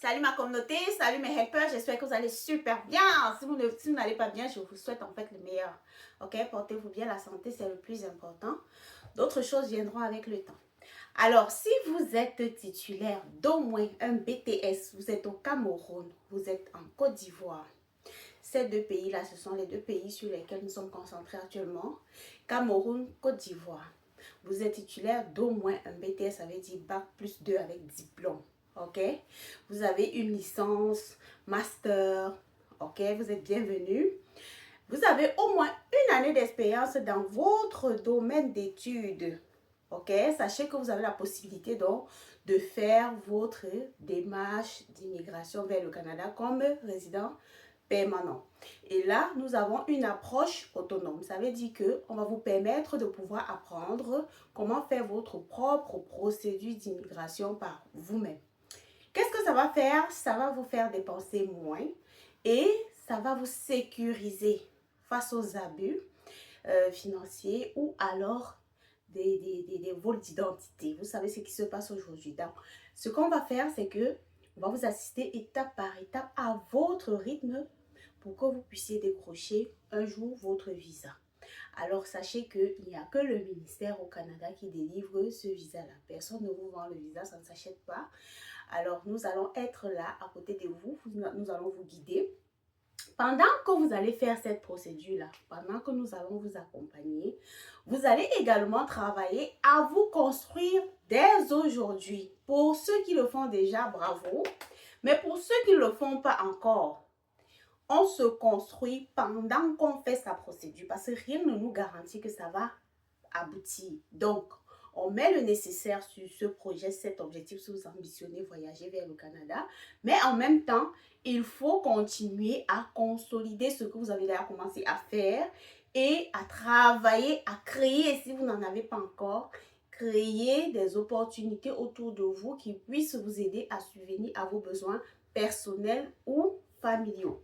Salut ma communauté, salut mes helpers, j'espère que vous allez super bien. Si vous n'allez pas bien, je vous souhaite en fait le meilleur. Ok, portez-vous bien, la santé c'est le plus important. D'autres choses viendront avec le temps. Alors, si vous êtes titulaire d'au moins un BTS, vous êtes au Cameroun, vous êtes en Côte d'Ivoire. Ces deux pays-là, ce sont les deux pays sur lesquels nous sommes concentrés actuellement. Cameroun, Côte d'Ivoire. Vous êtes titulaire d'au moins un BTS, ça veut dire Bac plus 2 avec diplôme. Ok, vous avez une licence, master, ok, vous êtes bienvenue. Vous avez au moins une année d'expérience dans votre domaine d'études. Ok, sachez que vous avez la possibilité donc de faire votre démarche d'immigration vers le Canada comme résident permanent. Et là, nous avons une approche autonome. Ça veut dire qu'on va vous permettre de pouvoir apprendre comment faire votre propre procédure d'immigration par vous-même. Qu'est-ce que ça va faire? Ça va vous faire dépenser moins et ça va vous sécuriser face aux abus financiers ou alors des vols d'identité. Vous savez ce qui se passe aujourd'hui. Donc, ce qu'on va faire, c'est que on va vous assister étape par étape à votre rythme pour que vous puissiez décrocher un jour votre visa. Alors, sachez qu'il n'y a que le ministère au Canada qui délivre ce visa-là. Personne ne vous vend le visa, ça ne s'achète pas. Alors, nous allons être là à côté de vous. Nous allons vous guider. Pendant que vous allez faire cette procédure-là, pendant que nous allons vous accompagner, vous allez également travailler à vous construire dès aujourd'hui. Pour ceux qui le font déjà, bravo. Mais pour ceux qui ne le font pas encore, on se construit pendant qu'on fait sa procédure parce que rien ne nous garantit que ça va aboutir. Donc, on met le nécessaire sur ce projet, cet objectif, si vous ambitionnez voyager vers le Canada. Mais en même temps, il faut continuer à consolider ce que vous avez déjà commencé à faire et à travailler, à créer, si vous n'en avez pas encore, créer des opportunités autour de vous qui puissent vous aider à subvenir à vos besoins personnels ou familiaux.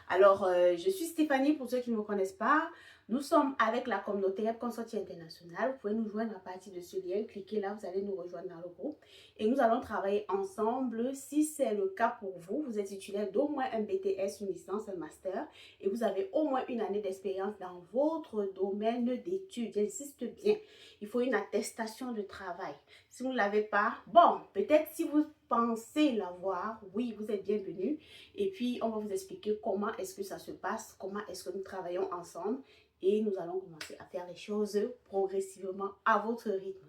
Alors, je suis Stéphanie, pour ceux qui ne me connaissent pas. Nous sommes avec la communauté Help Consortium International. Vous pouvez nous joindre à partir de ce lien. Cliquez là, vous allez nous rejoindre dans le groupe. Et nous allons travailler ensemble. Si c'est le cas pour vous, vous êtes titulaire d'au moins un BTS, une licence, un master. Et vous avez au moins une année d'expérience dans votre domaine d'études. J'insiste bien, il faut une attestation de travail. Si vous ne l'avez pas, bon, peut-être si vous pensez l'avoir, oui, vous êtes bienvenue. Et puis, on va vous expliquer comment est-ce que ça se passe, comment est-ce que nous travaillons ensemble. Et nous allons commencer à faire les choses progressivement à votre rythme.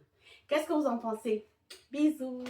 Qu'est-ce que vous en pensez? Bisous!